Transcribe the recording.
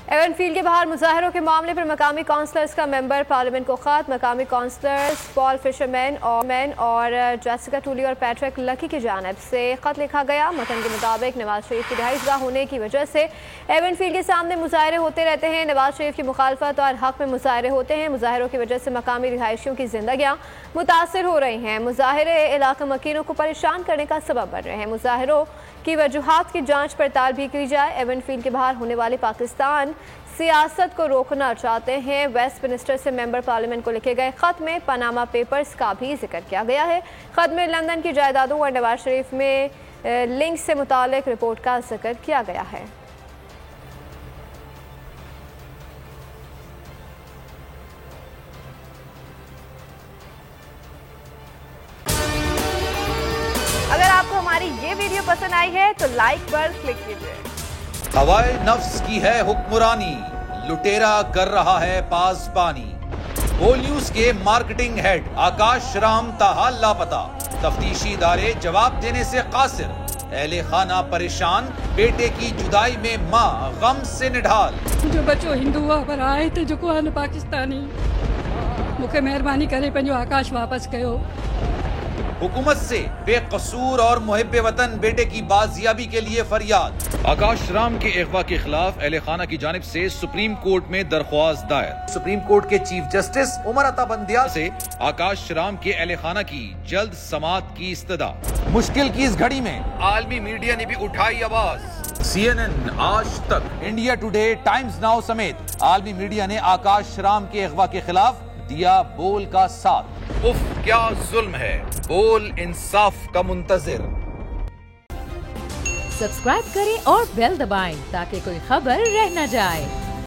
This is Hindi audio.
एवनफील्ड के बाहर मुजाहरों के मामले पर मकामी काउंसलर्स का मेंबर पार्लियामेंट को खत। मकामी काउंसलर्स पॉल फिशरमैन और जेसिका टूली और पैट्रिक लकी की जानिब से खत लिखा गया। मतन के मुताबिक नवाज शरीफ की रिहाइशगाह होने की वजह से एवनफील्ड के सामने मुजाहरे होते रहते हैं। नवाज शरीफ की मुखालफत और हक में मुजाहरे होते हैं। मुजाहरों की वजह से मकामी रिहायशियों की जिंदगियाँ मुतासर हो रही हैं। मुजाहरे इलाका मकीनों को परेशान करने का सबब बन रहे हैं। मुजाहरों की वजूहात की जांच पड़ताल भी की जाए। एवनफील्ड के बाहर होने वाले पाकिस्तान सियासत को रोकना चाहते हैं। वेस्टमिनिस्टर से मेंबर पार्लियामेंट को लिखे गए खत में पनामा पेपर्स का भी जिक्र किया गया है। खत में लंदन की जायदादों और नवाज शरीफ में लिंक से मुतालिक रिपोर्ट का जिक्र किया गया है। अगर आपको हमारी ये वीडियो पसंद आई है तो लाइक पर क्लिक कीजिए। हवाए नफ्स की है हुक्मरानी, लुटेरा कर रहा है पासबानी। बोल न्यूज के मार्केटिंग हेड आकाश राम ताहा लापता, तफ्तीशी इदारे जवाब देने से कासिर। अहले खाना परेशान, बेटे की जुदाई में माँ गम से निढाल। जो बच्चो हिंदू पर आए थे जो पाकिस्तानी, मुझे मेहरबानी करे पंहिंजो आकाश वापस कयो। हुकूमत से बेकसूर और मुहिब्बे वतन बेटे की बाजियाबी के लिए फरियाद। आकाश राम के अगवा के खिलाफ अहले खाना की जानिब से सुप्रीम कोर्ट में दरख्वास्त दायर। सुप्रीम कोर्ट के चीफ जस्टिस उमर अता बंदियाल से आकाश राम के अहले खाना की जल्द समाअत की इस्तदा। मुश्किल की इस घड़ी में आलमी मीडिया ने भी उठाई आवाज। CNN, आज तक, इंडिया टुडे, टाइम्स नाउ समेत आलमी मीडिया ने आकाश राम के अगवा के खिलाफ दिया बोल का साथ। उफ क्या जुल्म है, बोल इंसाफ का मुंतजिर। सब्सक्राइब करें और बेल दबाएं ताकि कोई खबर रह न जाए।